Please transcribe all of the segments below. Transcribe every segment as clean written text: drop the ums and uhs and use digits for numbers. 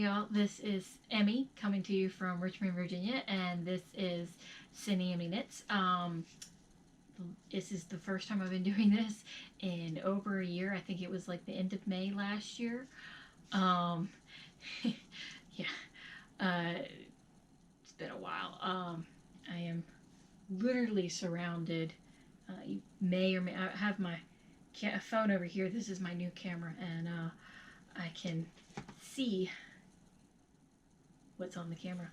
y'all, this is Emmy coming to you from Richmond, Virginia, and this is CineEmi Knits. This is the first time I've been doing this in over a year. I think it was like the end of May last year. Um, yeah, it's been a while. I am literally surrounded. You may or may I have my phone over here. This is my new camera, and I can see what's on the camera.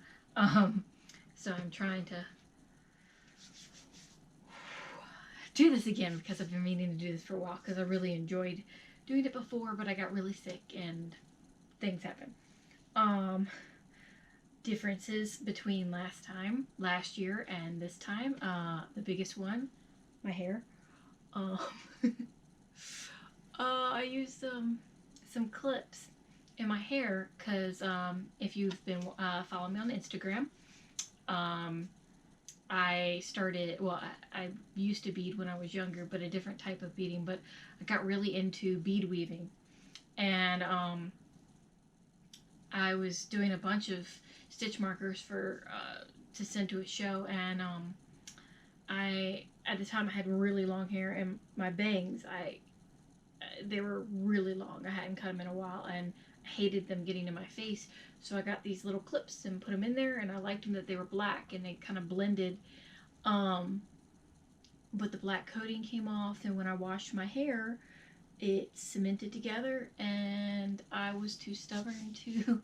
So I'm trying to do this again because I've been meaning to do this for a while because I really enjoyed doing it before, but I got really sick and things happen. Differences between last year and this time. The biggest one, my hair. I used some clips in my hair because if you've been following me on Instagram, I started, well, I used to bead when I was younger, but a different type of beading, but I got really into bead weaving, and I was doing a bunch of stitch markers for to send to a show, and at the time I had really long hair, and my bangs, they were really long. I hadn't cut them in a while, and I hated them getting to my face. So I got these little clips and put them in there, and I liked them that they were black and they kind of blended. But the black coating came off, and when I washed my hair, it cemented together, and I was too stubborn to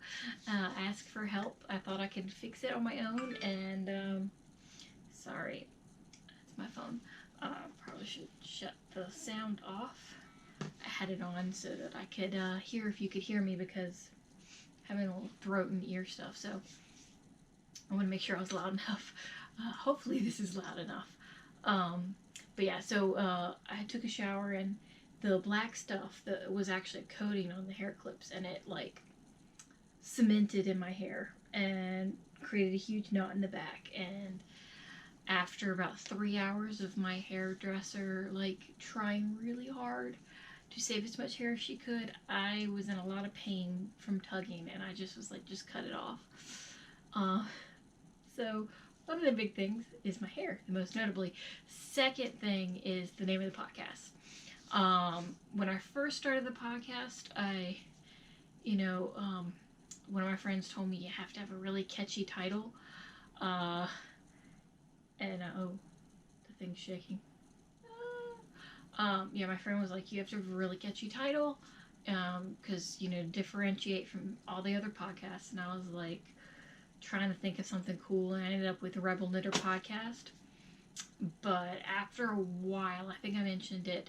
ask for help. I thought I could fix it on my own, and sorry, that's my phone. Probably should shut the sound off. I had it on so that I could hear if you could hear me because I'm having a little throat and ear stuff, so I want to make sure I was loud enough. Hopefully this is loud enough. But yeah, so I took a shower, and the black stuff that was actually a coating on the hair clips, and it like cemented in my hair and created a huge knot in the back. And after about 3 hours of my hairdresser like trying really hard to save as much hair as she could, I was in a lot of pain from tugging, and I just was like, just cut it off. So one of the big things is my hair, the most notably. Second thing is the name of the podcast. When I first started the podcast, one of my friends told me you have to have a really catchy title. Oh, the thing's shaking. Yeah, my friend was like, you have to have a really catchy title, because, differentiate from all the other podcasts. And I was like, trying to think of something cool, and I ended up with the Rebel Knitter Podcast. But after a while, I think I mentioned it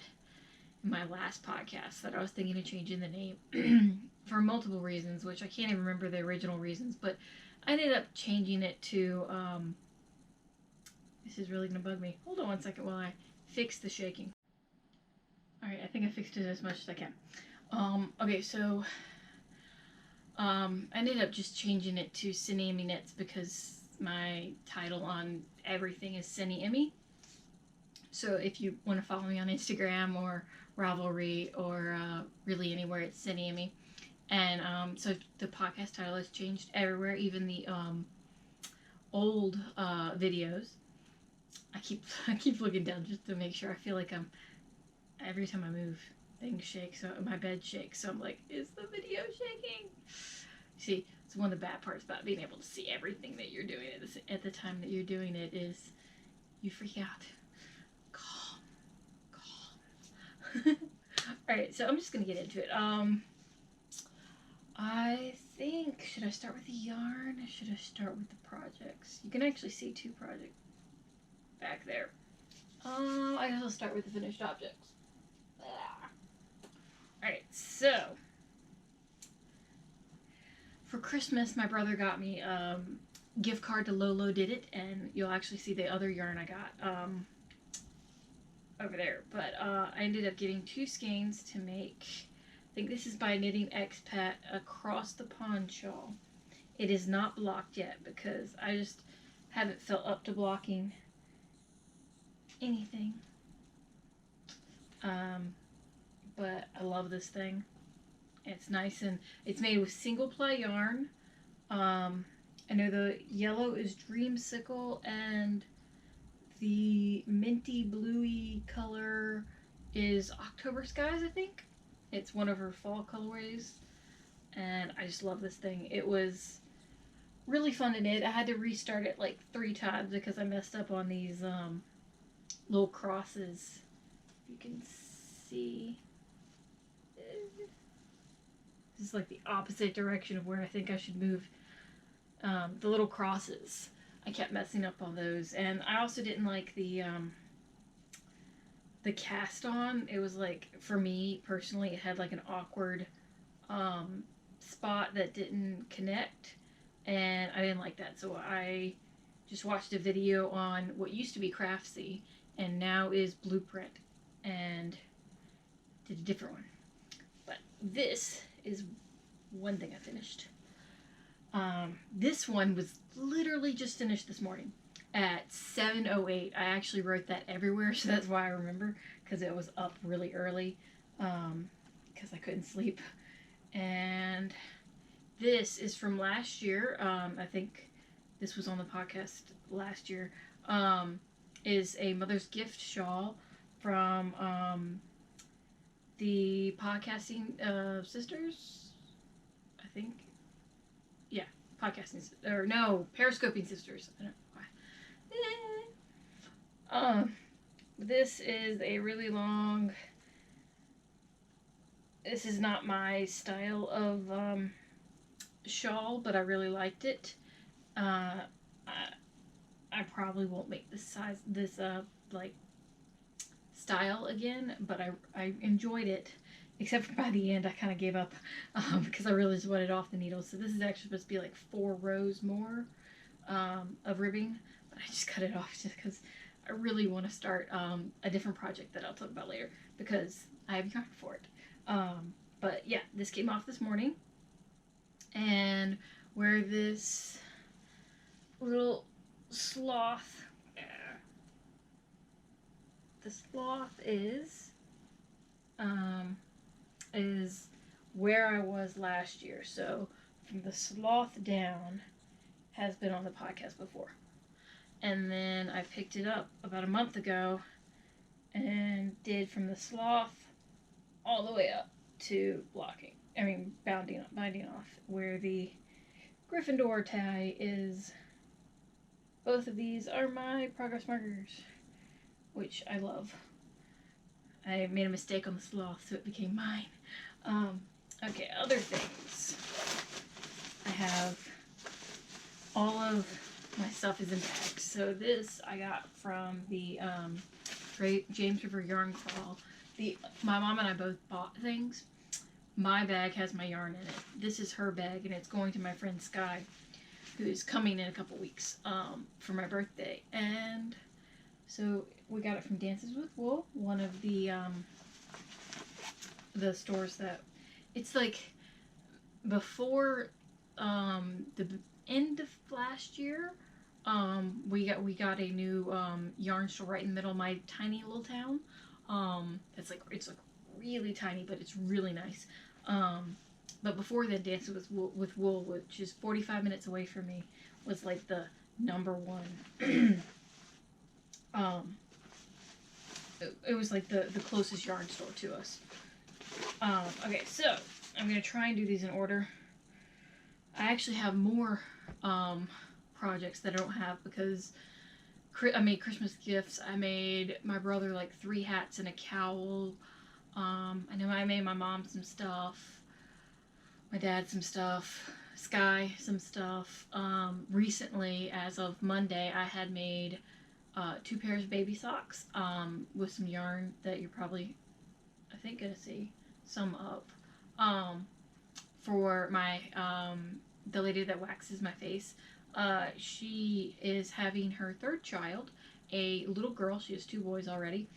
in my last podcast, that I was thinking of changing the name for multiple reasons, which I can't even remember the original reasons, but I ended up changing it to, this is really going to bug me. Hold on one second while I fix the shaking. Alright, I think I fixed it as much as I can. Okay, so I ended up just changing it to CineEmi Knits because my title on everything is CineEmi. So if you want to follow me on Instagram or Ravelry or really anywhere, it's CineEmi. And so the podcast title has changed everywhere, even the old videos. I keep looking down just to make sure. I feel like every time I move, things shake, so my bed shakes, so I'm like, is the video shaking? See, it's one of the bad parts about being able to see everything that you're doing at the time that you're doing it is you freak out. Calm. Alright, so I'm just gonna get into it. I think, should I start with the yarn or should I start with the projects? You can actually see two projects back there. I guess I'll start with the finished objects. Alright, so for Christmas, my brother got me a gift card to Lolo Did It, and you'll actually see the other yarn I got over there. But I ended up getting 2 skeins to make, I think this is by Knitting Expat, Across the Pond shawl. It is not blocked yet because I just haven't felt up to blocking anything. But I love this thing, It's nice, and it's made with single ply yarn. I know the yellow is dreamsicle, and the minty bluey color is October Skies, I think. It's one of her fall colorways, and I just love this thing. It was really fun to knit. I had to restart it like 3 times because I messed up on these little crosses. You can see. This is like the opposite direction of where I think I should move. The little crosses. I kept messing up on those, and I also didn't like the cast on. It was like, for me personally, it had like an awkward spot that didn't connect, and I didn't like that. So I just watched a video on what used to be Craftsy and now is Blueprint, and did a different one. But this is one thing I finished. This one was literally just finished this morning at 7:08. I actually wrote that everywhere, so that's why I remember, because it was up really early, because I couldn't sleep. And this is from last year. I think this was on the podcast last year. Is a Mother's Gift shawl from the podcasting sisters, I think. Yeah, podcasting, or no, Periscoping sisters. I don't know why. This is a really long. This is not my style of shawl, but I really liked it. I probably won't make this like style again, but I enjoyed it. Except for by the end, I kind of gave up because I really just wanted off the needle. So this is actually supposed to be like 4 rows more of ribbing, but I just cut it off just because I really want to start a different project that I'll talk about later because I have yarn for it. But yeah, this came off this morning, and where this little sloth, the sloth is where I was last year. So from the sloth down has been on the podcast before. And then I picked it up about a month ago and did from the sloth all the way up to binding off, where the Gryffindor tie is. Both of these are my progress markers, which I love. I made a mistake on the sloth, so it became mine. Okay, other things. I have all of my stuff is in bags. So this I got from the James River Yarn Crawl. My mom and I both bought things. My bag has my yarn in it. This is her bag, and it's going to my friend Sky, who's coming in a couple weeks for my birthday. And so we got it from Dances with Wool, one of the stores that, it's like before the end of last year. We got a new yarn store right in the middle of my tiny little town. It's like really tiny, but it's really nice. But before then, Dances with Wool, which is 45 minutes away from me, was like the number one. It was like the closest yarn store to us. Okay, so I'm gonna try and do these in order. I actually have more projects that I don't have because I made Christmas gifts. I made my brother like 3 hats and a cowl. I know I made my mom some stuff, my dad some stuff, Sky some stuff. Recently, as of Monday, I had made 2 pairs of baby socks with some yarn that you're probably, I think, gonna see some of. For my the lady that waxes my face. She is having her 3rd child, a little girl. She has 2 boys already,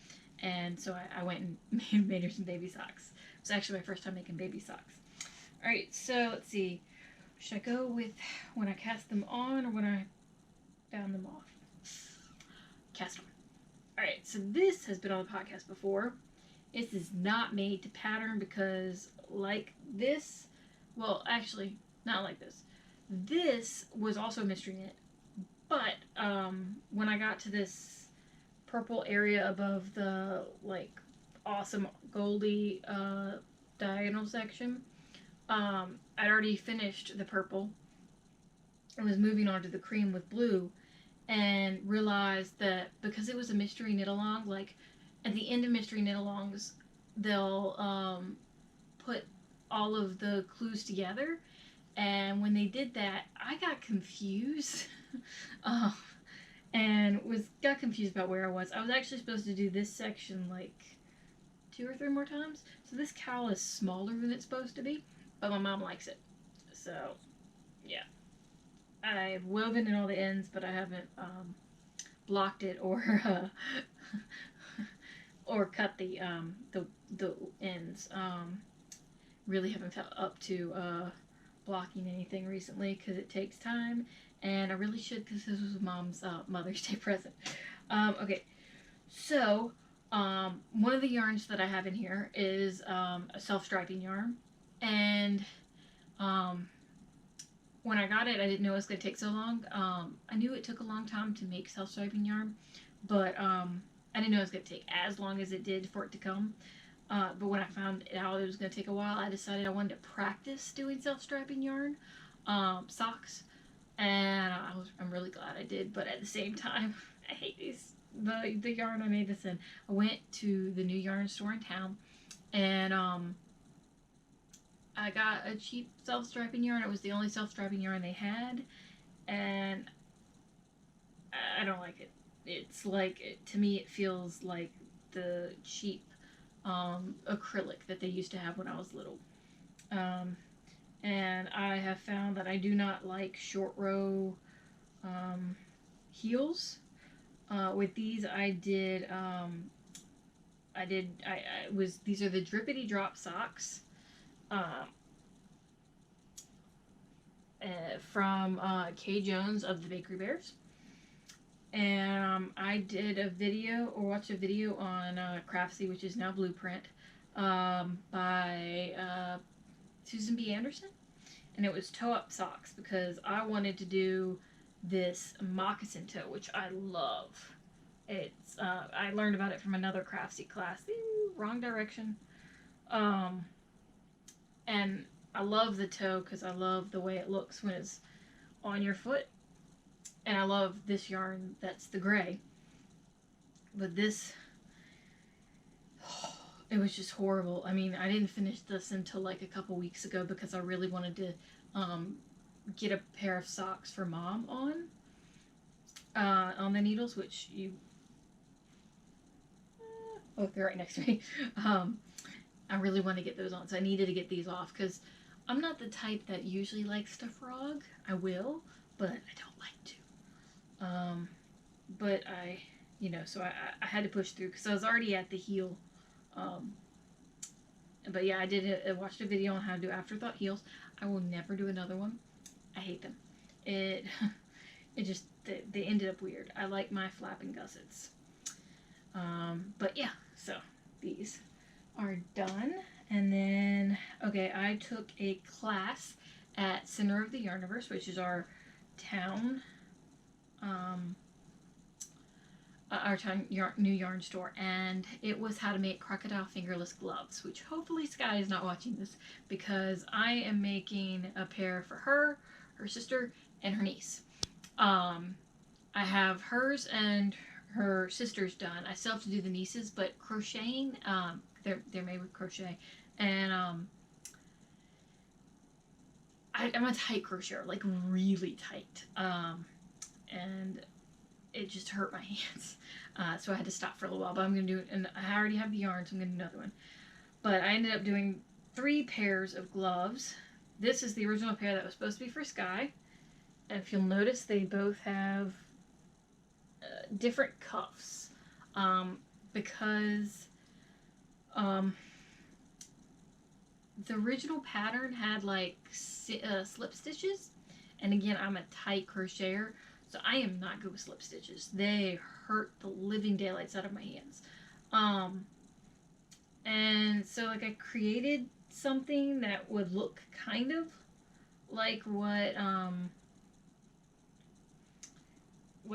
and so I went and made her some baby socks. It was actually my first time making baby socks. All right, so let's see. Should I go with when I cast them on or when I bound them off? Cast on. All right, so this has been on the podcast before. This is not made to pattern because like this. Well, actually, not like this. This was also a mystery knit, but when I got to this purple area above the like awesome goldy diagonal section, I'd already finished the purple and was moving on to the cream with blue, and realized that because it was a mystery knit along, like at the end of mystery knit alongs, they'll put all of the clues together. And when they did that, I got confused. uh, and got confused about where I was. I was actually supposed to do this section like 2 or 3 more times. So this cowl is smaller than it's supposed to be, but my mom likes it. So yeah, I've woven in all the ends, but I haven't blocked it or or cut the ends. Really haven't felt up to blocking anything recently because it takes time, and I really should because this was Mom's Mother's Day present. Okay, so one of the yarns that I have in here is a self-striping yarn, and when I got it, I didn't know it was going to take so long. I knew it took a long time to make self-striping yarn, but I didn't know it was going to take as long as it did for it to come. But when I found out it was going to take a while, I decided I wanted to practice doing self-striping yarn socks, and I'm really glad I did. But at the same time, I hate the yarn I made this in. I went to the new yarn store in town, and I got a cheap self-striping yarn. It was the only self-striping yarn they had, and I don't like it. It's like, to me, it feels like the cheap acrylic that they used to have when I was little. And I have found that I do not like short row heels. With these, these are the Drippity Drop socks from Kay Jones of the Bakery Bears. And I did a video, or watched a video on Craftsy, which is now Blueprint, by Susan B. Anderson. And it was toe-up socks because I wanted to do this moccasin toe, which I love. It's I learned about it from another Craftsy class. Ooh, wrong direction. And I love the toe because I love the way it looks when it's on your foot. And I love this yarn that's the gray. But this, it was just horrible. I mean, I didn't finish this until like a couple weeks ago because I really wanted to get a pair of socks for Mom on the needles, which you... oh, they're right next to me. I really want to get those on, so I needed to get these off because I'm not the type that usually likes to frog. I will, but I don't like to. But so I had to push through because I was already at the heel. But yeah, I watched a video on how to do afterthought heels. I will never do another one. I hate them. It just, they ended up weird. I like my flapping gussets. But yeah, so these are done. And then, okay, I took a class at Center of the Yarniverse, which is our town new yarn store, and it was how to make crocodile fingerless gloves, which hopefully Sky is not watching this because I am making a pair for her sister, and her niece. I have hers and her sister's done. I still have to do the nieces, but crocheting, they're made with crochet, and I'm a tight crocheter, like really tight, and it just hurt my hands. So I had to stop for a little while, but I'm going to do it, and I already have the yarn, so I'm going to do another one. But I ended up doing 3 pairs of gloves. This is the original pair that was supposed to be for Sky. And if you'll notice, they both have different cuffs. Because the original pattern had like slip stitches. And again, I'm a tight crocheter, so I am not good with slip stitches. They hurt the living daylights out of my hands. And so like I created something that would look kind of like what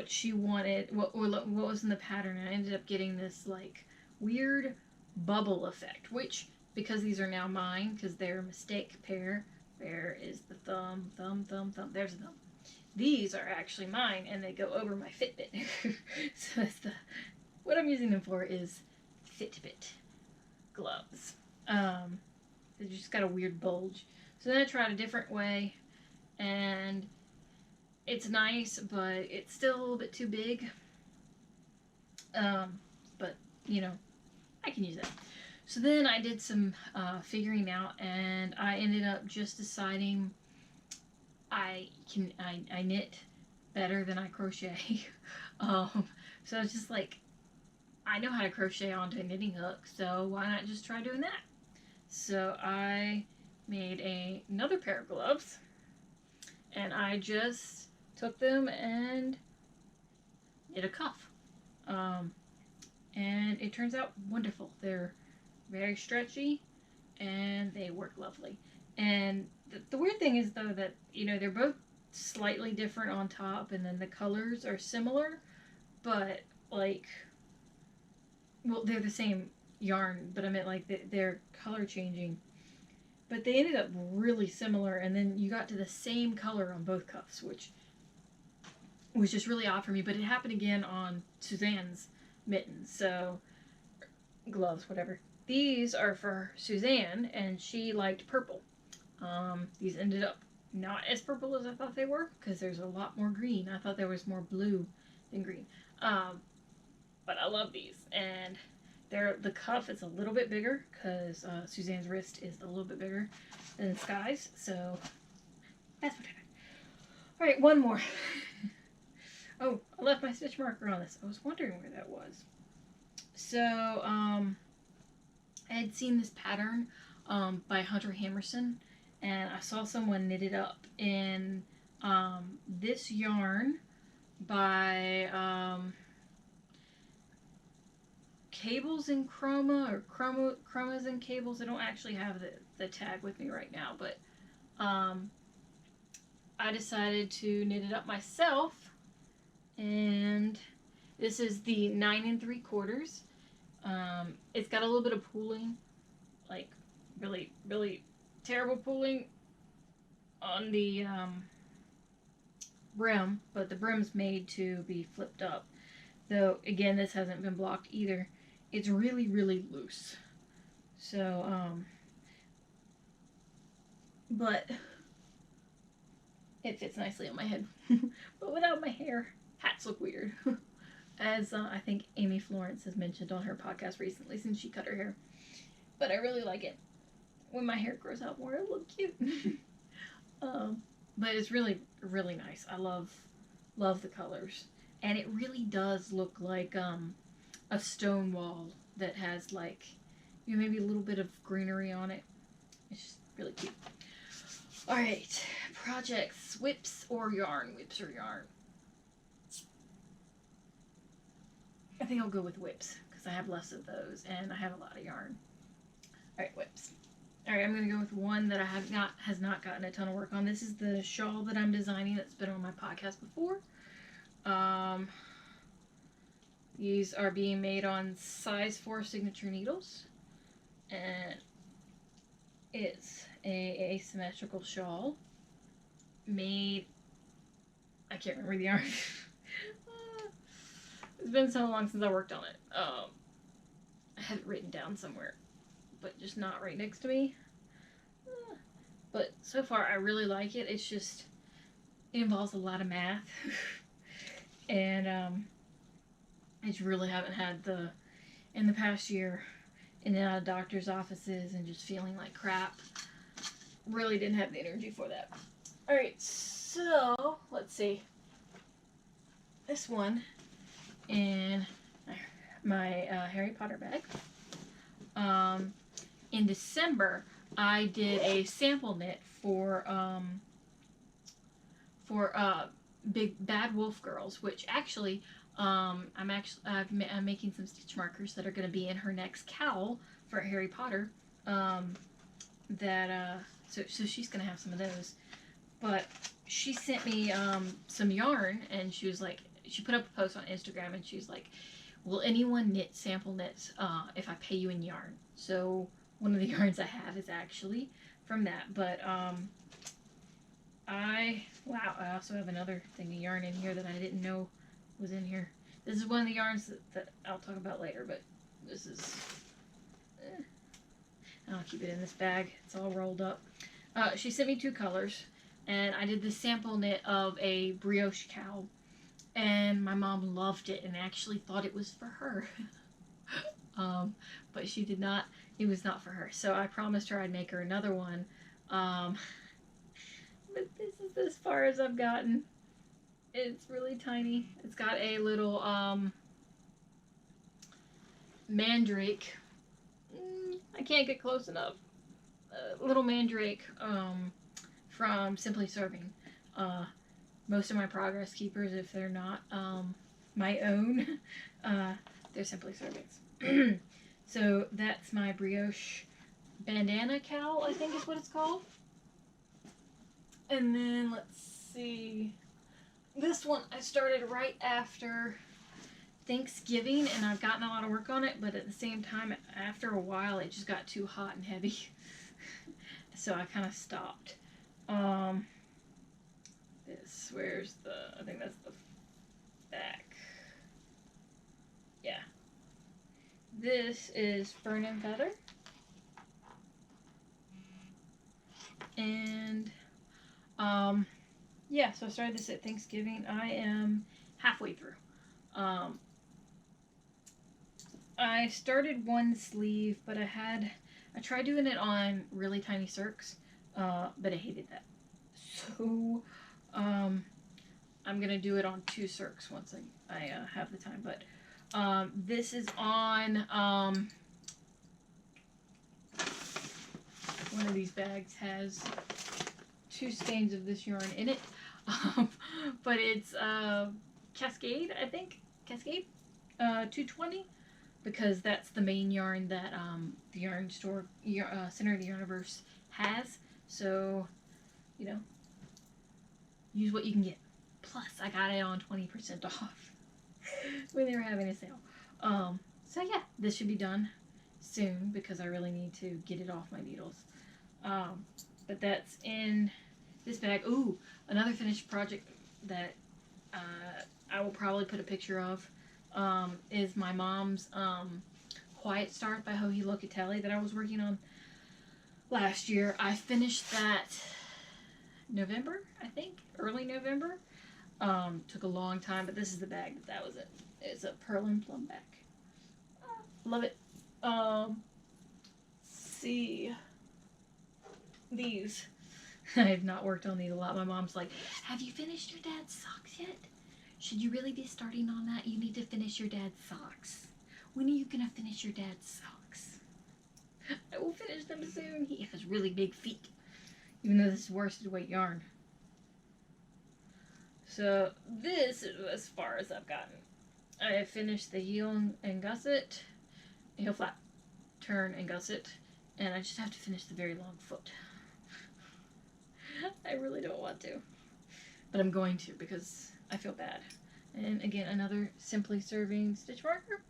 she wanted, what was in the pattern, and I ended up getting this like weird bubble effect, which, because these are now mine, because they're a mistake pair, where is the thumb, there's the thumb. These are actually mine, and they go over my Fitbit. So that's what I'm using them for is Fitbit gloves. They just got a weird bulge. So then I tried a different way, and it's nice, but it's still a little bit too big. But, you know, I can use that. So then I did some figuring out, and I ended up just deciding I knit better than I crochet. So it's just like, I know how to crochet onto a knitting hook, so why not just try doing that? So I made another pair of gloves, and I just took them and knit a cuff. And it turns out wonderful. They're very stretchy, and they work lovely. And the weird thing is, though, that, you know, they're both slightly different on top, and then the colors are similar, but, like, well, they're the same yarn, but I meant, like, they're color changing. But they ended up really similar, and then you got to the same color on both cuffs, which was just really odd for me. But it happened again on Suzanne's mittens, so gloves, whatever. These are for Suzanne, and she liked purple. These ended up not as purple as I thought they were, because there's a lot more green. I thought there was more blue than green. But I love these, and the cuff is a little bit bigger, because Suzanne's wrist is a little bit bigger than Sky's, so that's what happened. Alright, one more. Oh, I left my stitch marker on this. I was wondering where that was. So, I had seen this pattern by Hunter Hammerson, and I saw someone knit it up in this yarn by Cables and Chroma, or Chromas and Cables. I don't actually have the tag with me right now, but I decided to knit it up myself, and this is the 9 3/4. It's got a little bit of pooling, like really, really terrible pooling on the brim, but the brim's made to be flipped up. Though, again, this hasn't been blocked either. It's really, really loose. So, but it fits nicely on my head. But without my hair, hats look weird. As I think Amy Florence has mentioned on her podcast recently, since she cut her hair. But I really like it. When my hair grows out more, it'll look cute. But it's really, really nice. I love the colors. And it really does look like a stone wall that has, like, you know, maybe a little bit of greenery on it. It's just really cute. Alright, projects, whips or yarn? Whips or yarn? I think I'll go with whips, because I have less of those, and I have a lot of yarn. Alright, whips. Alright, I'm going to go with one that has not gotten a ton of work on. This is the shawl that I'm designing that's been on my podcast before. These are being made on size 4 signature needles, and it's a asymmetrical shawl made, I can't remember the yarn. It's been so long since I worked on it. I had it written down somewhere, but just not right next to me. But so far, I really like it. It's just, it involves a lot of math. And I just really haven't had in the past year, in and out of doctor's offices and just feeling like crap. Really didn't have the energy for that. Alright, so, let's see. This one in my Harry Potter bag. In December, I did a sample knit for Big Bad Wolf Girls, which actually, I'm making some stitch markers that are going to be in her next cowl for Harry Potter. that so she's gonna have some of those. But she sent me some yarn, and she was like, she put up a post on Instagram, and she's like, will anyone knit sample knits if I pay you in yarn? So one of the yarns I have is actually from that. But I also have another thing of yarn in here that I didn't know was in here. This is one of the yarns that I'll talk about later, but this is I'll keep it in this bag. It's all rolled up. She sent me 2 colors, and I did this sample knit of a brioche cowl, and my mom loved it and actually thought it was for her. But she did not. It was not for her. So I promised her I'd make her another one. But this is as far as I've gotten. It's really tiny. It's got a little mandrake. I can't get close enough. Little mandrake from Simply Serving. Most of my progress keepers, if they're not my own, they're Simply Servings. So that's my brioche bandana cowl, I think is what it's called. And then let's see. This one I started right after Thanksgiving, and I've gotten a lot of work on it, but at the same time, after a while, it just got too hot and heavy. So I kind of stopped. Where's I think that's the back. Yeah. This is Fern and Feather. And, yeah, so I started this at Thanksgiving. I am halfway through. I started one sleeve, but I tried doing it on really tiny circs, but I hated that. So, I'm gonna do it on 2 circs once I have the time. But this is on one of these bags has 2 skeins of this yarn in it, but it's Cascade, I think. Cascade 220, because that's the main yarn that the yarn store Center of the Universe has. So, you know, use what you can get. Plus, I got it on 20% off when they were having a sale. So yeah, this should be done soon because I really need to get it off my needles. But that's in this bag. Ooh, another finished project that I will probably put a picture of is my mom's Quiet Start by Joji Locatelli that I was working on last year. I finished that November, I think, early November. Took a long time, but this is the bag that was it. It's a pearl and plum bag. Love it. See these. I have not worked on these a lot. My mom's like, have you finished your dad's socks yet? Should you really be starting on that? You need to finish your dad's socks. When are you gonna finish your dad's socks? I will finish them soon. He has really big feet, even though this is worsted weight yarn. So this is as far as I've gotten. I have finished the heel and gusset, heel flap, turn and gusset, and I just have to finish the very long foot. I really don't want to, but I'm going to because I feel bad. And again, another Simply Serving stitch marker.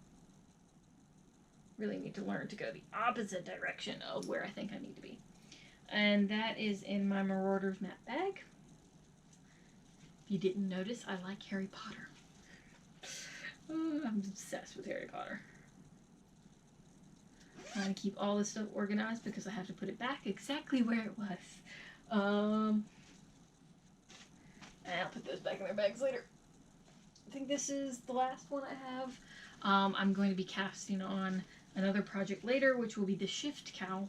Really need to learn to go the opposite direction of where I think I need to be. And that is in my Marauders matte bag. If you didn't notice, I like Harry Potter. I'm obsessed with Harry Potter. I'm trying to keep all this stuff organized because I have to put it back exactly where it was. And I'll put those back in their bags later. I think this is the last one I have. I'm going to be casting on another project later, which will be the Shift Cowl.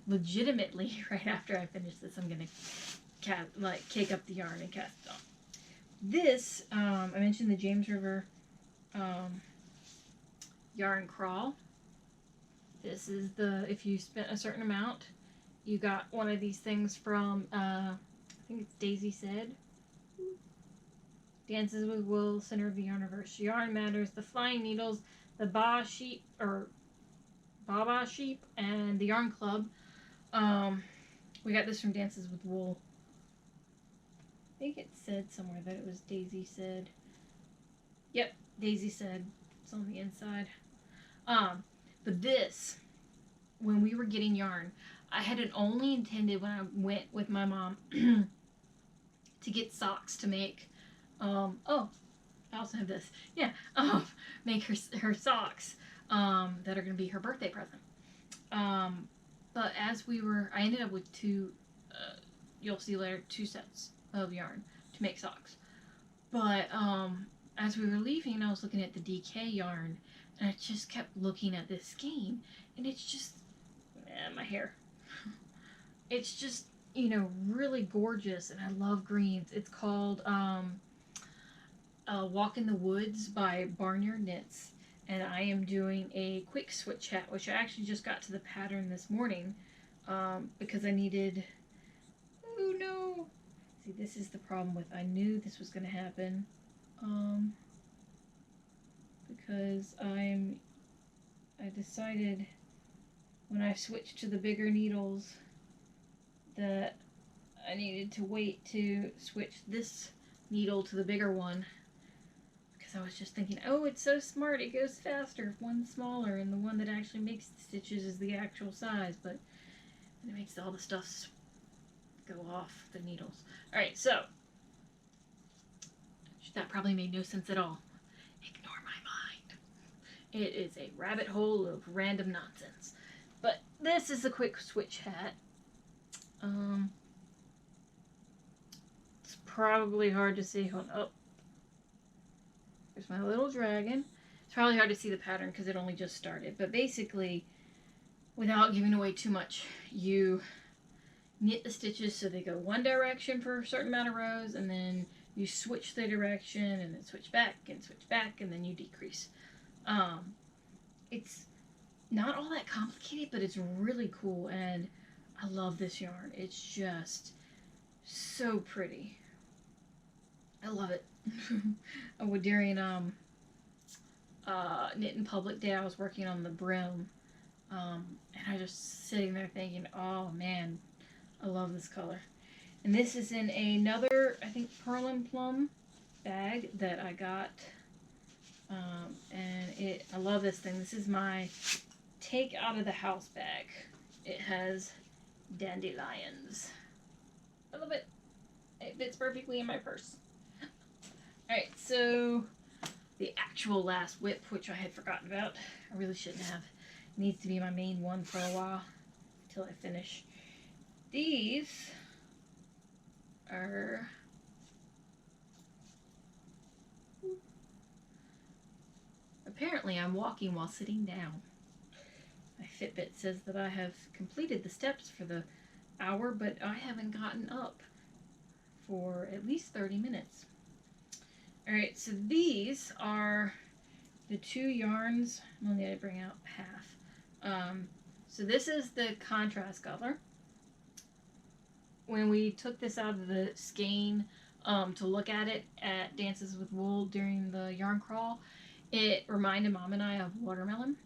Legitimately, right after I finish this, I'm gonna cake up the yarn and cast it on. This, I mentioned the James River yarn crawl. This is if you spent a certain amount, you got one of these things from, I think it's Daisy Said. Dances with Will, Center of the Universe, Yarn Matters, The Flying Needles, the Baba Sheep and the Yarn Club. We got this from Dances with Wool. I think it said somewhere that it was Daisy Said. Yep, Daisy Said. It's on the inside. But this, when we were getting yarn, I had it only intended when I went with my mom to get socks to make. Oh, I also have this. Yeah, make her socks that are gonna be her birthday present. But as we were, I ended up with two. You'll see later, 2 sets of yarn to make socks. But as we were leaving, I was looking at the DK yarn, and I just kept looking at this skein, and it's just my hair. It's just really gorgeous, and I love greens. It's called Walk in the Woods by Barnyard Knits, and I am doing a quick switch hat, which I actually just got to the pattern this morning because I needed. Oh no! See, this is the problem with. I knew this was going to happen because I decided when I switched to the bigger needles that I needed to wait to switch this needle to the bigger one because I was just thinking, oh, it's so smart, it goes faster if one's smaller and the one that actually makes the stitches is the actual size, but it makes all the stuff go off the needles. Alright, so that probably made no sense at all. Ignore my mind. It is a rabbit hole of random nonsense. But this is a quick switch hat. It's probably hard to see. Hold up. There's my little dragon. It's probably hard to see the pattern because it only just started. But basically, without giving away too much, you knit the stitches so they go one direction for a certain amount of rows, and then you switch the direction, and then switch back, and then you decrease. It's not all that complicated, but it's really cool, and I love this yarn. It's just so pretty. I love it. During Knit in Public Day, I was working on the brim, and I was just sitting there thinking, oh man, I love this color. And this is in another, I think, Pearl and Plum bag that I got. And I love this thing. This is my take out of the house bag. It has dandelions. I love it. It fits perfectly in my purse. Alright, so the actual last whip, which I had forgotten about. I really shouldn't have. It needs to be my main one for a while until I finish. These are apparently I'm walking while sitting down. My Fitbit says that I have completed the steps for the hour, but I haven't gotten up for at least 30 minutes. Alright, so these are the 2 yarns. I'm only going to bring out half. So this is the contrast color. When we took this out of the skein to look at it at Dances with Wool during the yarn crawl, it reminded Mom and I of watermelon,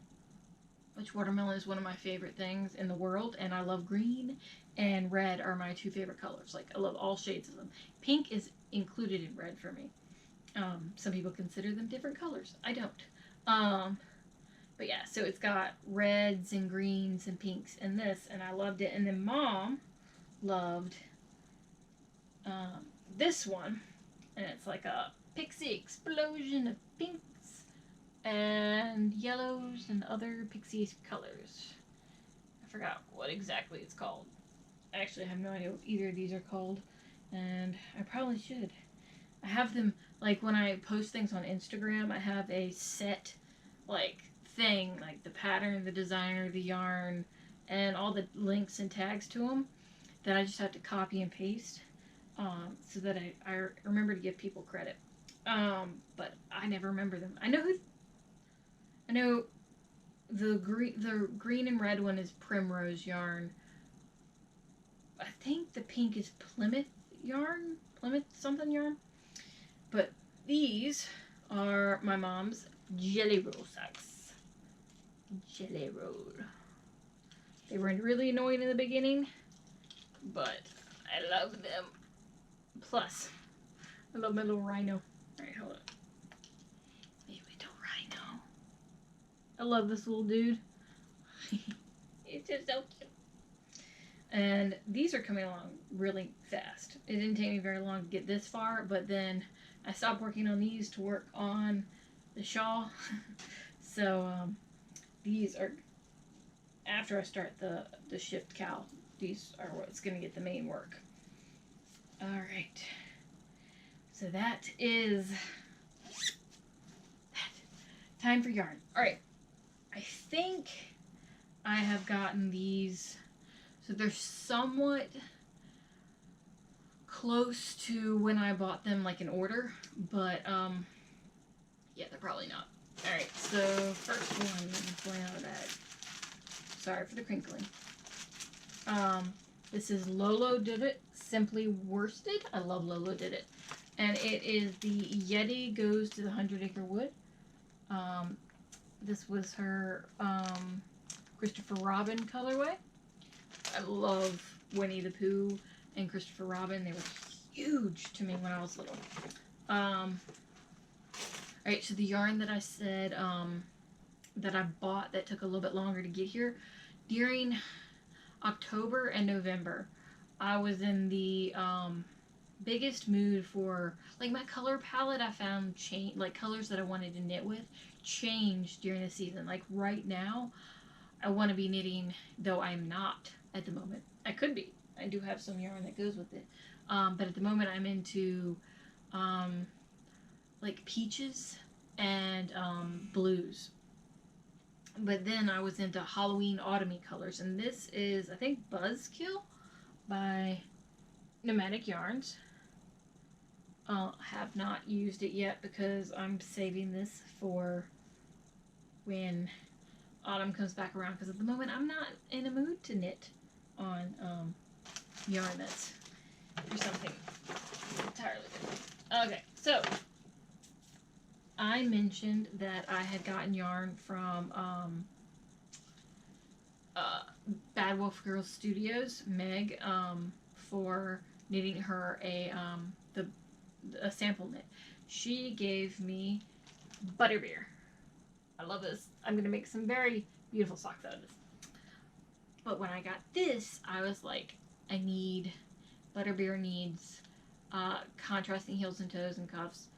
which watermelon is one of my favorite things in the world, and I love green and red are my 2 favorite colors. Like, I love all shades of them. Pink is included in red for me. Some people consider them different colors. I don't. But yeah, so it's got reds and greens and pinks and this, and I loved it. And then Mom loved this one, and it's like a pixie explosion of pinks and yellows and other pixie colors. I forgot what exactly it's called. I actually have no idea what either of these are called, and I probably should. I have them, like, when I post things on Instagram, I have a set, like, thing, like the pattern, the designer, the yarn, and all the links and tags to them that I just have to copy and paste so that I remember to give people credit. But I never remember them. I know the green and red one is Primrose yarn. I think the pink is Plymouth something yarn. But these are my mom's jelly roll socks. Jelly roll. They were really annoying in the beginning, but I love them. Plus, I love my little rhino. Alright, hold on. Maybe little rhino. I love this little dude. It's just so cute. And these are coming along really fast. It didn't take me very long to get this far, but then I stopped working on these to work on the shawl. So these are, after I start the shift cowl, these are what's going to get the main work. Alright. So that is that. Time for yarn. Alright. I think I have gotten these, so they're somewhat close to when I bought them, like in order, but yeah, they're probably not. Alright, so first one, let me pull out of that. Sorry for the crinkling. This is Lolo Did It, Simply Worsted. I love Lolo Did It. And it is the Yeti Goes to the 100 Acre Wood. This was her Christopher Robin colorway. I love Winnie the Pooh and Christopher Robin. They were huge to me when I was little. Alright, so the yarn that I said that I bought that took a little bit longer to get here, during October and November, I was in the biggest mood for, like, my color palette I found change, like colors that I wanted to knit with changed during the season. Like right now, I want to be knitting, though I'm not at the moment. I could be. I do have some yarn that goes with it. But at the moment I'm into like peaches and blues. But then I was into Halloween autumny colors, and this is, I think, Buzzkill by Nomadic Yarns. Have not used it yet because I'm saving this for when autumn comes back around, because at the moment I'm not in a mood to knit on yarn that's for something entirely different. Okay, so I mentioned that I had gotten yarn from Bad Wolf Girls Studios, Meg, for knitting her a sample knit. She gave me Butterbeer. I love this. I'm going to make some very beautiful socks out of this. But when I got this, I was like, Butterbeer needs contrasting heels and toes and cuffs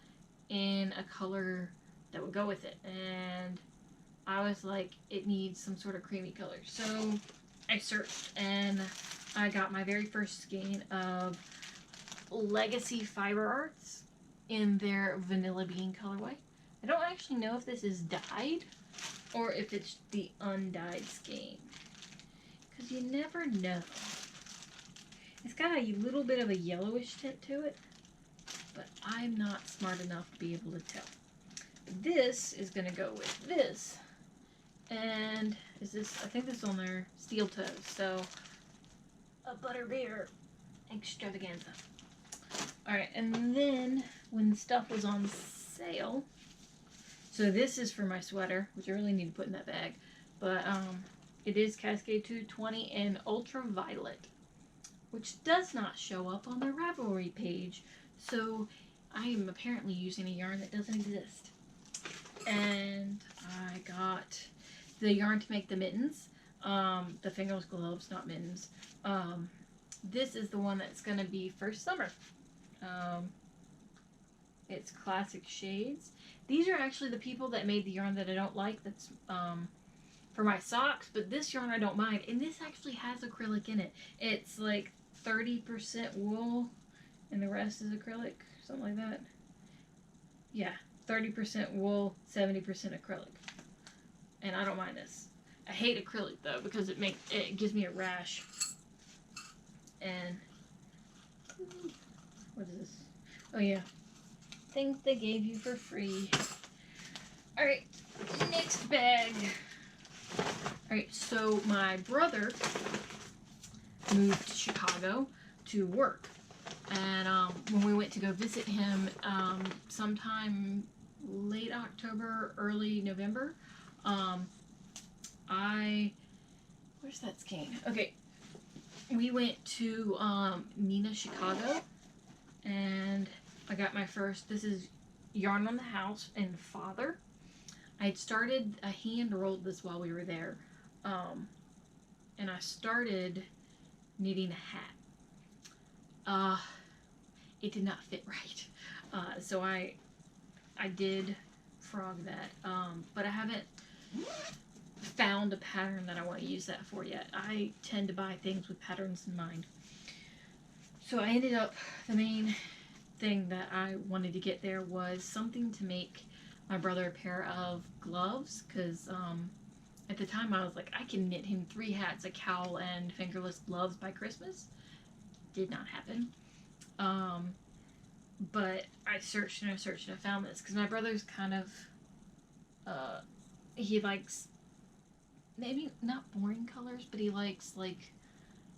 in a color that would go with it. And I was like, it needs some sort of creamy color. So I searched and I got my very first skein of Legacy Fiber Arts in their Vanilla Bean colorway. I don't actually know if this is dyed or if it's the undyed skein, because you never know. It's got a little bit of a yellowish tint to it, but I'm not smart enough to be able to tell. This is going to go with this, and is this, I think this is on their steel toes, so a Butterbeer extravaganza. Alright, and then when the stuff was on sale, so this is for my sweater, which I really need to put in that bag, but it is Cascade 220 in Ultraviolet, which does not show up on the Ravelry page, so I am apparently using a yarn that doesn't exist. And I got the yarn to make the mittens, the fingerless gloves, not mittens. This is the one that's going to be for summer. It's Classic Shades. These are actually the people that made the yarn that I don't like, that's for my socks, but this yarn I don't mind, and this actually has acrylic in it. It's like 30% wool and the rest is acrylic, something like that. Yeah, 30% wool, 70% acrylic. And I don't mind this. I hate acrylic though, because it gives me a rash. And what is this? Oh yeah, things they gave you for free. Alright, next bag. Alright, so my brother moved to Chicago to work. And when we went to go visit him sometime late October, early November, where's that skein? Okay, we went to Nina, Chicago, and I got my first. This is Yarn on the House and Father. I had started, I hand rolled this while we were there, and I started knitting a hat. It did not fit right, so I did frog that, but I haven't found a pattern that I want to use that for yet. I tend to buy things with patterns in mind. So I ended up, the main thing that I wanted to get there was something to make my brother a pair of gloves, because at the time I was like, I can knit him 3 hats, a cowl, and fingerless gloves by Christmas. Did not happen. But I searched and I searched and I found this, because my brother's kind of, he likes, maybe not boring colors, but he likes like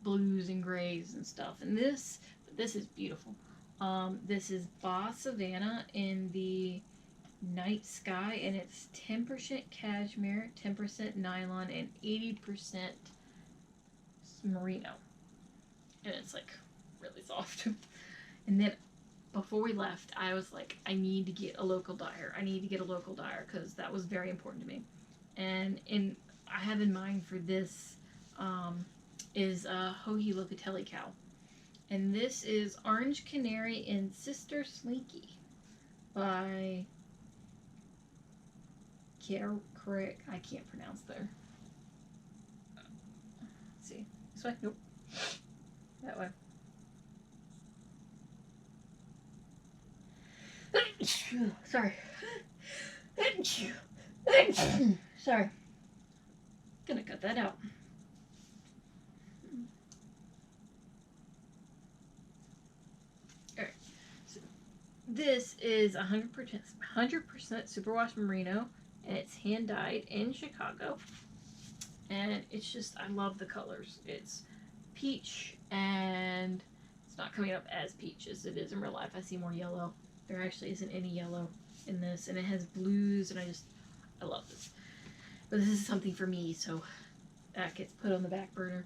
blues and grays and stuff. And this is beautiful. This is Boss Savannah in the Night Sky, and it's 10% cashmere, 10% nylon, and 80% merino. And it's like really soft. And then before we left, I was like, I need to get a local dyer. I need to get a local dyer, because that was very important to me. And I have in mind for this is Hohi Locatelli cow. And this is Orange Canary and Sister Slinky by Correct. I can't pronounce there. Let's see. This way? Nope. That way. Sorry. Sorry. Gonna cut that out. Alright. So this is 100% superwash merino, and it's hand dyed in Chicago. And it's just, I love the colors. It's peach, and it's not coming up as peach as it is in real life. I see more yellow. There actually isn't any yellow in this, and it has blues, and I love this. But this is something for me, so that gets put on the back burner.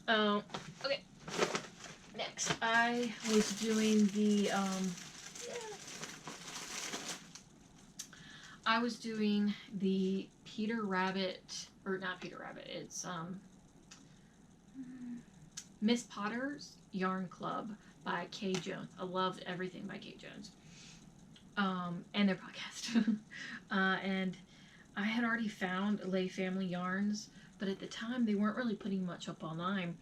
Okay. Next, I was doing the, Peter Rabbit, or not Peter Rabbit, it's, Miss Potter's Yarn Club by Kay Jones. I loved everything by Kay Jones. And their podcast. And I had already found Lay Family Yarns, but at the time they weren't really putting much up online.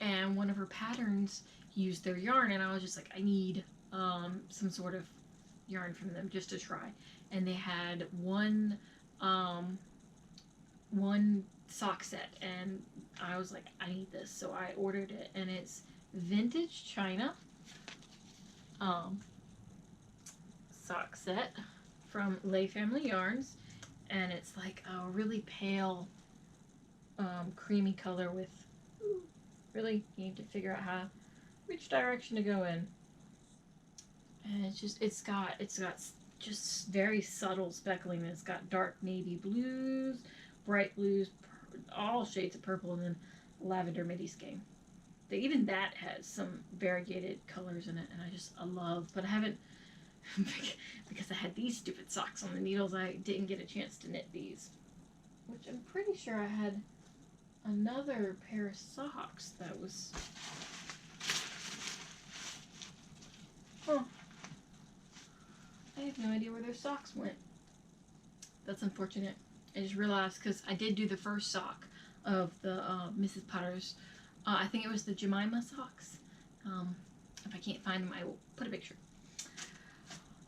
And one of her patterns used their yarn, and I was just like, I need some sort of yarn from them just to try. And they had one sock set, and I was like, I need this, so I ordered it, and it's vintage China sock set from Lay Family Yarns, and it's like a really pale creamy color with, really, you need to figure out which direction to go in. And it's got just very subtle speckling. It's got dark navy blues, bright blues, all shades of purple, and then lavender midi skein. Even that has some variegated colors in it, and I love, but I haven't, because I had these stupid socks on the needles, I didn't get a chance to knit these, which I'm pretty sure I had another pair of socks that was, I have no idea where their socks went. That's unfortunate. I just realized, because I did do the first sock of the Mrs. Potter's. I think it was the Jemima socks. If I can't find them, I will put a picture.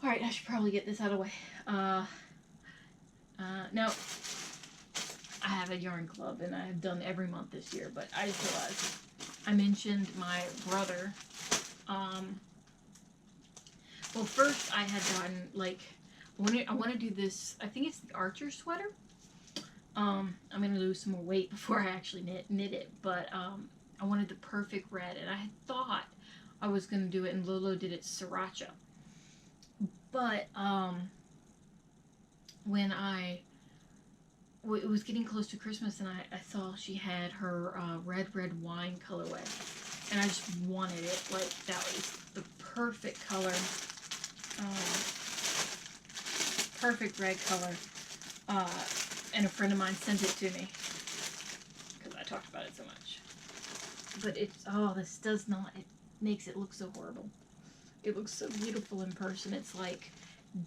Alright, I should probably get this out of the way. Now, I have a yarn club, and I have done every month this year, but I just realized I mentioned my brother. Well, first I had gotten, like, I want to do this, I think it's the Archer sweater. I'm going to lose some more weight before I actually knit it, but I wanted the perfect red, and I had thought I was going to do it, and Lolo did it sriracha. But when I it was getting close to Christmas, and I saw she had her red wine colorway, and I just wanted it. Like, that was the perfect color, perfect red color. And a friend of mine sent it to me because I talked about it so much. But it's, oh, this does not, it makes it look so horrible. It looks so beautiful in person. It's like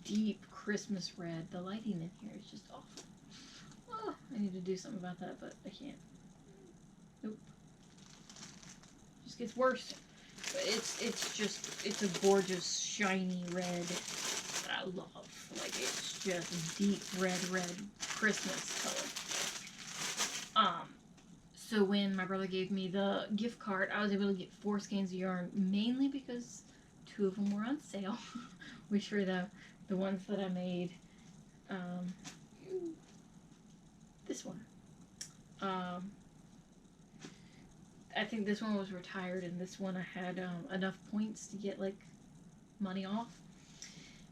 deep Christmas red. The lighting in here is just awful. Oh, I need to do something about that, but I can't. Nope. Just gets worse. But it's a gorgeous shiny red that I love. Like, it's just deep red Christmas color. So when my brother gave me the gift card, I was able to get 4 skeins of yarn, mainly because 2 of them were on sale, which were the ones that I made. This one. I think this one was retired, and this one I had enough points to get, like, money off.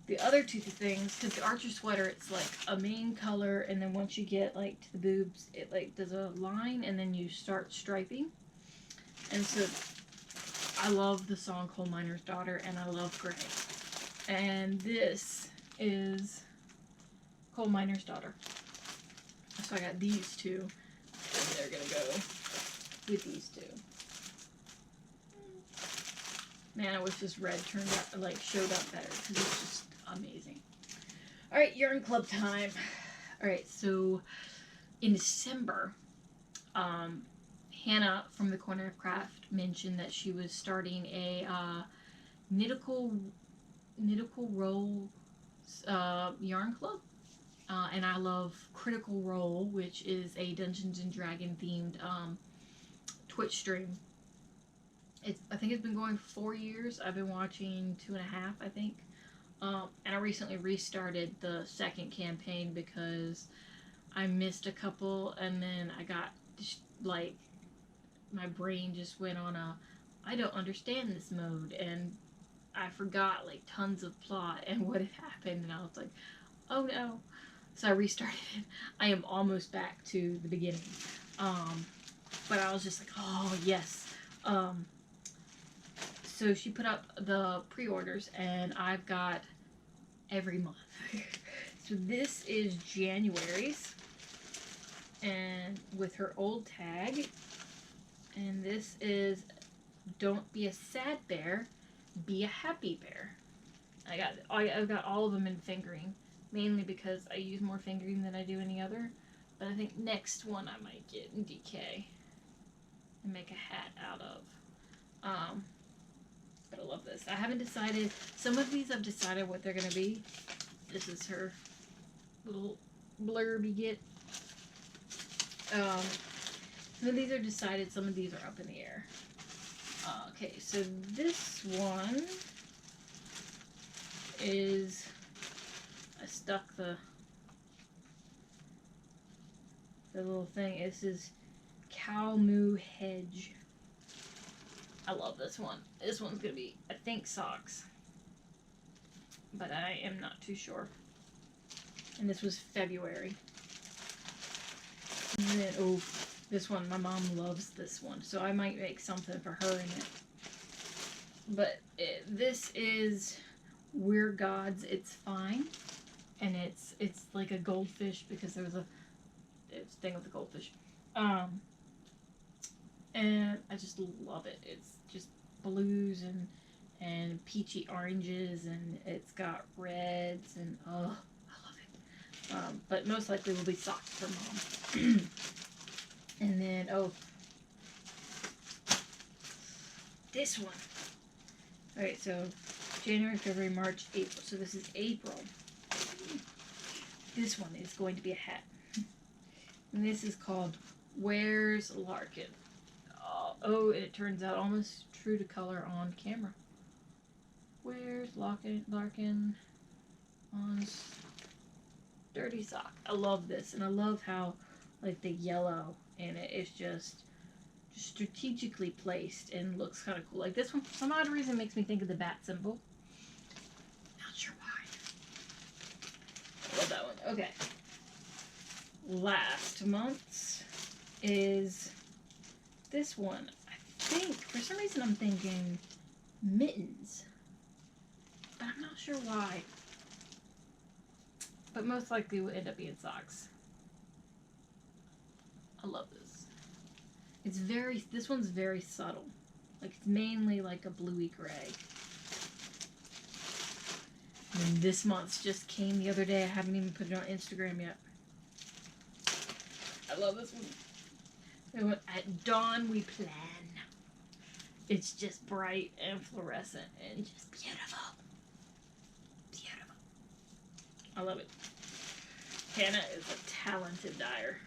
The other 2 things, because the Archer sweater, it's like a main color, and then once you get, like, to the boobs, it, like, does a line, and then you start striping. And so I love the song Coal Miner's Daughter, and I love gray. And this is Coal Miner's Daughter. So I got these 2, and they're gonna go with these 2. Man, I wish this red turned out, like, showed up better, because it's just amazing. Alright, yarn club time. Alright, so in December, Hannah from the Corner of Craft mentioned that she was starting a knitical roll yarn club. And I love Critical Role, which is a Dungeons and Dragon themed Twitch stream. I think it's been going for 4 years. I've been watching 2.5, I think. And I recently restarted the second campaign because I missed a couple, and then I got, like, my brain just went on a, I don't understand this mode, and I forgot, like, tons of plot and what had happened, and I was like, oh no. So I restarted it. I am almost back to the beginning. But I was just like, oh, yes. So she put up the pre-orders, and I've got every month. So this is January's, and with her old tag. And this is Don't Be a Sad Bear, Be a Happy Bear. I've got all of them in fingering, mainly because I use more fingering than I do any other. But I think next one I might get in DK and make a hat out of. But I love this. I haven't decided. Some of these I've decided what they're going to be. This is her little blurb you get. Some of these are decided. Some of these are up in the air. Okay, so this one is... I stuck the little thing. This is Cow Moo Hedge. I love this one. This one's gonna be, I think, socks, but I am not too sure. And this was February. And then, oh, this one, my mom loves this one, so I might make something for her in it. But this is We're Gods, It's Fine. And it's like a goldfish, because there was a thing with the goldfish. And I just love it. It's just blues and peachy oranges, and it's got reds, and oh, I love it. But most likely will be socks for Mom. And then, oh, this one. Alright, so January, February, March, April. So this is April. This one is going to be a hat. And this is called Where's Larkin? Oh, and it turns out almost true to color on camera. Where's Larkin on Dirty Sock? I love this, and I love how, like, the yellow in it is just strategically placed and looks kind of cool. Like, this one, for some odd reason, makes me think of the bat symbol. Not sure why. I love that one. Okay. last month's is this one. I think, for some reason I'm thinking mittens, but I'm not sure why. But most likely will end up being socks. I love this. This one's very subtle. Like, it's mainly like a bluey gray. And this month's just came the other day. I haven't even put it on Instagram yet. I love this one. At dawn we plan. It's just bright and fluorescent and just beautiful. Beautiful. I love it. Hannah is a talented dyer.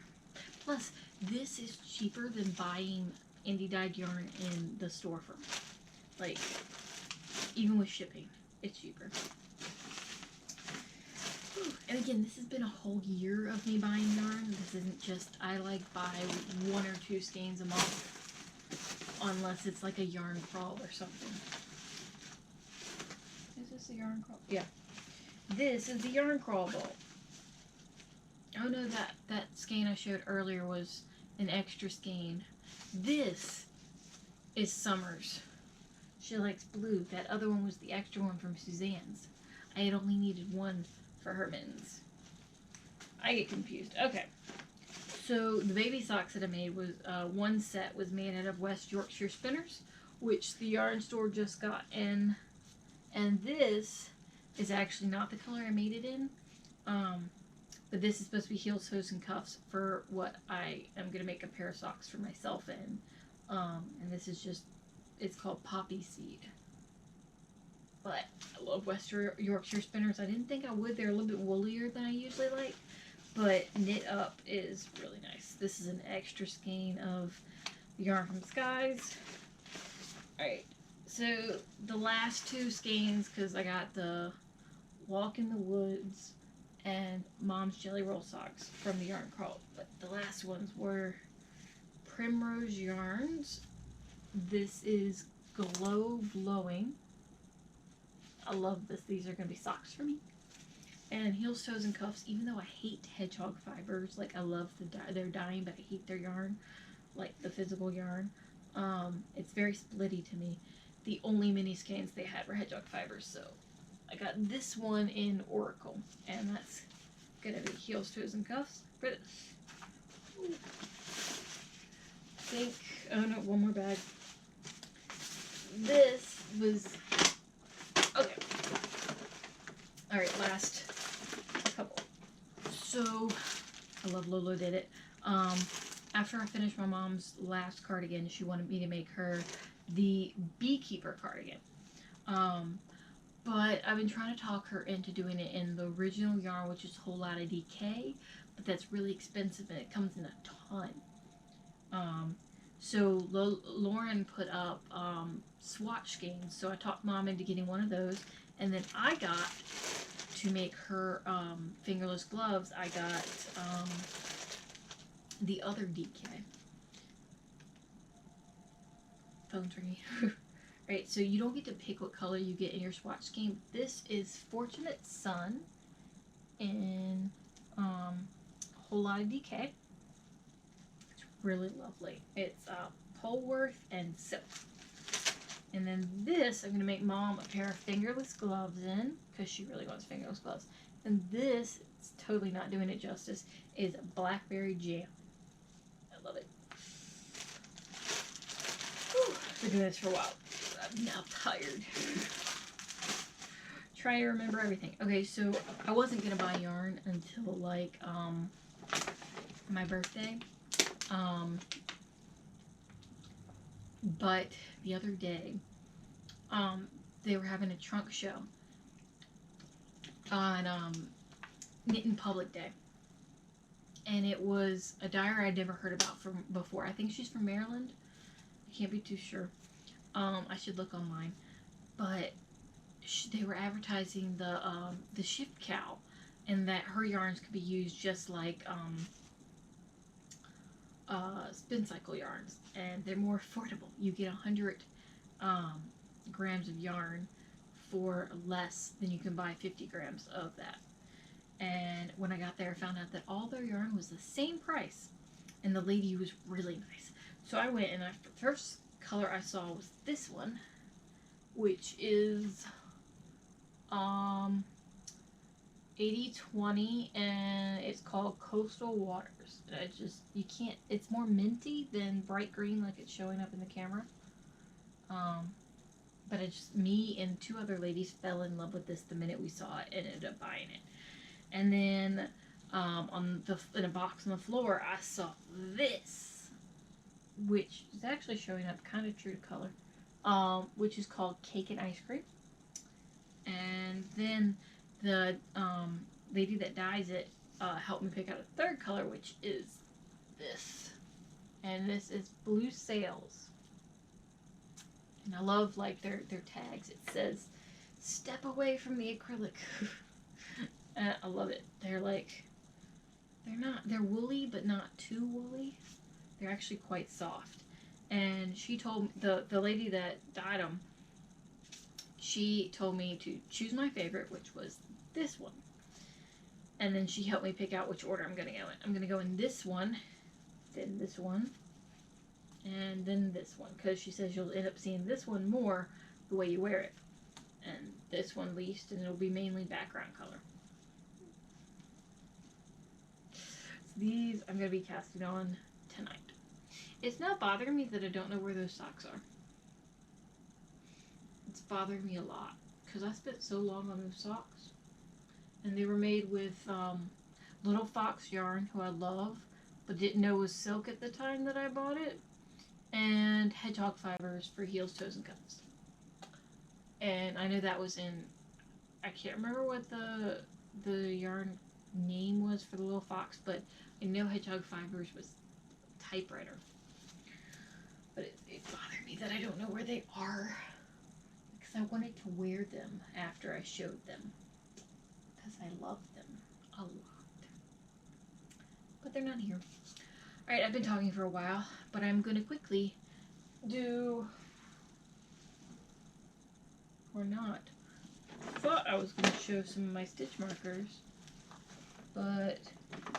Plus, this is cheaper than buying indie dyed yarn in the store from. Like, even with shipping, it's cheaper. And again, this has been a whole year of me buying yarn. This isn't just, I like buy 1 or 2 skeins a month. Unless it's like a yarn crawl or something. Is this a yarn crawl? Yeah. This is the yarn crawl ball. Oh no, that skein I showed earlier was an extra skein. This is Summer's. She likes blue. That other one was the extra one from Suzanne's. I had only needed one for her mittens. I get confused. Okay. So the baby socks that I made was, one set was made out of West Yorkshire spinners, which the yarn store just got in. And this is actually not the color I made it in. But this is supposed to be heels, hose, and cuffs for what I am going to make a pair of socks for myself in. And this is just, it's called Poppy Seed. But I love West Yorkshire spinners. I didn't think I would. They're a little bit woollier than I usually like. But knit up is really nice. This is an extra skein of yarn from Skies. Alright, so the last 2 skeins, because I got the Walk in the Woods and Mom's Jelly Roll socks from the yarn crawl. But the last ones were Primrose Yarns. This is Glow Blowing. I love this. These are going to be socks for me. And heels, toes, and cuffs. Even though I hate hedgehog fibers, like I love their dyeing, but I hate their yarn, like the physical yarn. It's very splitty to me. The only mini skeins they had were hedgehog fibers, so I got this one in Oracle, and that's gonna be heels, toes, and cuffs for this. Ooh. I think, oh no, one more bag. This was, okay. Alright, last couple. So, I love Lolo Did It. After I finished my mom's last cardigan, she wanted me to make her the beekeeper cardigan. But I've been trying to talk her into doing it in the original yarn, which is a whole lot of DK, but that's really expensive and it comes in a ton. So Lauren put up swatch skeins, so I talked Mom into getting one of those, and then I got, to make her fingerless gloves, I got the other DK. Phone's ringing. Right, so you don't get to pick what color you get in your swatch scheme. This is Fortunate Sun in a whole lot of DK. It's really lovely. It's Polworth and Silk. And then this, I'm going to make Mom a pair of fingerless gloves in, because she really wants fingerless gloves. And this, it's totally not doing it justice, is Blackberry Jam. I love it. Whew, I've been doing this for a while. I'm now tired. Trying to remember everything. Okay, so I wasn't going to buy yarn until, like, my birthday. But the other day, they were having a trunk show on Knitting Public Day. And it was a dyer I'd never heard about from before. I think she's from Maryland. I can't be too sure. I should look online. But they were advertising the shift cow, and that her yarns could be used just like spin cycle yarns, and they're more affordable. You get 100 grams of yarn for less than you can buy 50 grams of that. And when I got there, I found out that all their yarn was the same price. And the lady was really nice. So I went, and the first color I saw was this one, which is 80/20, and it's called Coastal Waters. You can't, it's more minty than bright green like it's showing up in the camera. But it's just, me and two other ladies fell in love with this the minute we saw it and ended up buying it. And then in a box on the floor, I saw this, which is actually showing up kind of true to color, which is called Cake and Ice Cream. And then the lady that dyes it helped me pick out a third color, which is this. And this is Blue Sails. And I love, like, their tags. It says, "Step away from the acrylic." I love it. They're woolly, but not too woolly. They're actually quite soft. And she told the lady that dyed them, she told me to choose my favorite, which was this one. And then she helped me pick out which order I'm going to go in. I'm going to go in this one, then this one, and then this one. Because she says you'll end up seeing this one more the way you wear it. And this one least, and it'll be mainly background color. So these I'm going to be casting on tonight. It's not bothering me that I don't know where those socks are. It's bothering me a lot. Because I spent so long on those socks. And they were made with Little Fox yarn, who I love, but didn't know was silk at the time that I bought it. And hedgehog fibers for heels, toes, and cuts. And I know that was in, I can't remember what the yarn name was for the Little Fox, but I know hedgehog fibers was typewriter. But it bothered me that I don't know where they are, because I wanted to wear them after I showed them, because I love them a lot. But they're not here. Alright, I've been talking for a while, but I'm going to quickly do, or not. I thought I was going to show some of my stitch markers, but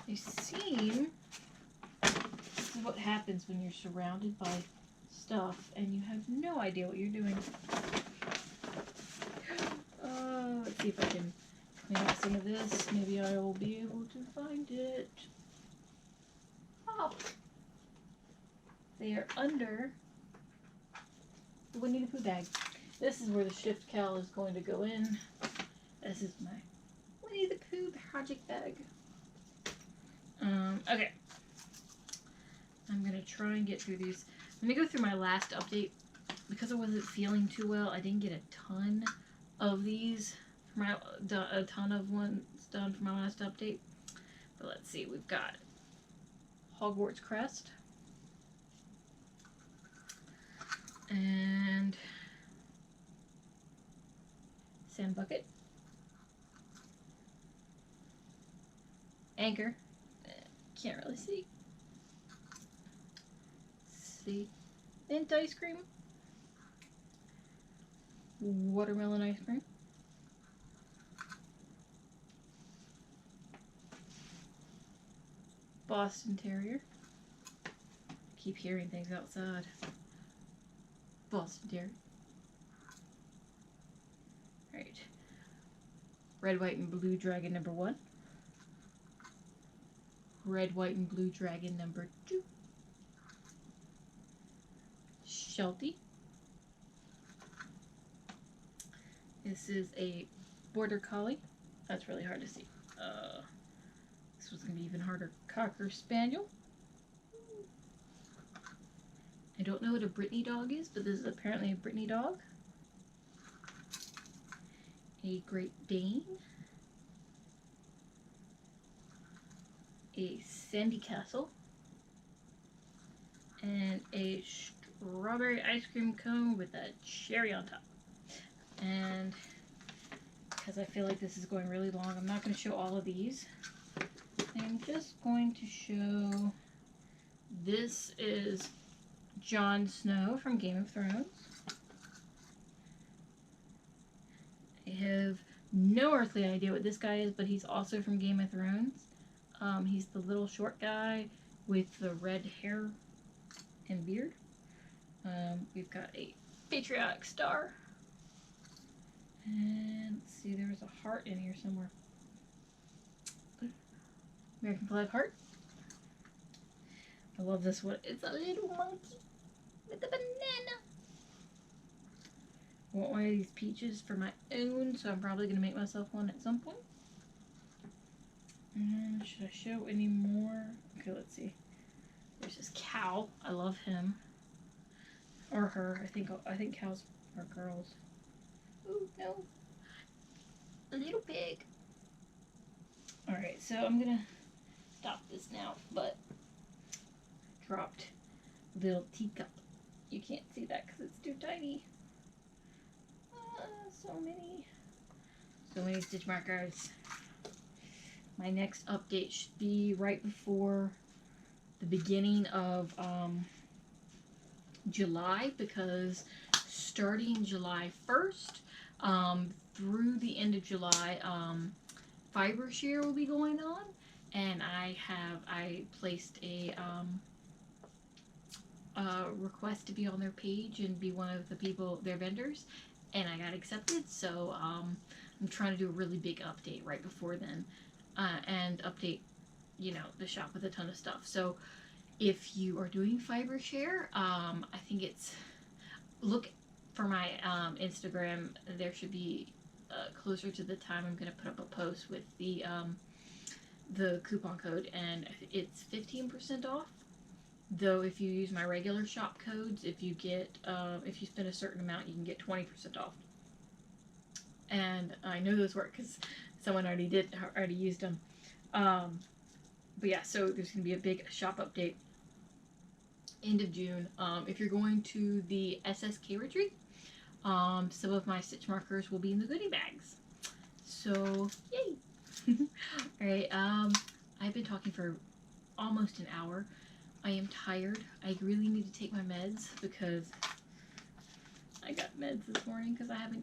they seem, this is what happens when you're surrounded by stuff and you have no idea what you're doing. Let's see if I can clean up some of this. Maybe I will be able to find it. Oh, they are under the Winnie the Pooh bag. This is where the shift cowl is going to go in. This is my Winnie the Pooh project bag. Okay. I'm going to try and get through these. Let me go through my last update. Because I wasn't feeling too well, I didn't get a ton of these. A ton of ones done for my last update. But let's see. We've got Hogwarts Crest. And Sand Bucket. Anchor. Can't really see. See. Mint ice cream. Watermelon ice cream. Boston Terrier. Keep hearing things outside. Boston Terrier. Right. Red, white, and blue dragon number 1. Red, white, and blue dragon number 2. Sheltie. This is a border collie. That's really hard to see. This was going to be even harder. Cocker Spaniel. I don't know what a Brittany dog is, but this is apparently a Brittany dog. A Great Dane. A Sandy Castle. And a strawberry ice cream cone with a cherry on top. And because I feel like this is going really long, I'm not going to show all of these. I'm just going to show, this is Jon Snow from Game of Thrones. I have no earthly idea what this guy is, but he's also from Game of Thrones. He's the little short guy with the red hair and beard. We've got a patriotic star. And let's see, there was a heart in here somewhere. American flag heart. I love this one. It's a little monkey with a banana. I want one of these peaches for my own, so I'm probably going to make myself one at some point. And should I show any more? Okay, let's see. There's this cow. I love him. Or her. I think cows are girls. Ooh, no. A little pig. Alright, so I'm going to stop this now, but dropped little teacup. You can't see that because it's too tiny. So many stitch markers. My next update should be right before the beginning of July, because starting July 1st through the end of July, Fiber Share will be going on, and I placed a request to be on their page and be one of the people, their vendors, and I got accepted. So I'm trying to do a really big update right before then, and update, the shop with a ton of stuff. So if you are doing Fiber Share, I think look for my Instagram. There should be closer to the time I'm going to put up a post with the coupon code, and it's 15% off. Though if you use my regular shop codes, if you spend a certain amount, you can get 20% off. And I know those work because someone already used them. But yeah, so there's going to be a big shop update end of June. If you're going to the SSK retreat, some of my stitch markers will be in the goodie bags. So, yay! Alright, I've been talking for almost an hour. I am tired. I really need to take my meds because I got meds this morning because I have a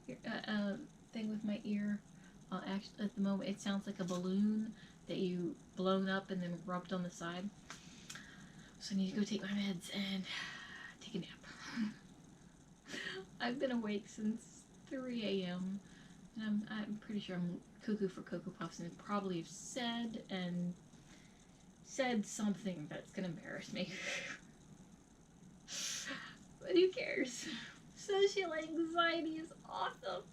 thing with my ear. Actually, at the moment, it sounds like a balloon that you blown up and then rubbed on the side. So I need to go take my meds and take a nap. I've been awake since 3 a.m. and I'm pretty sure I'm cuckoo for Cocoa Puffs and probably have said something that's gonna embarrass me. But who cares? Social anxiety is awesome.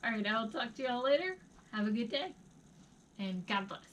Alright, I'll talk to y'all later. Have a good day. And God bless.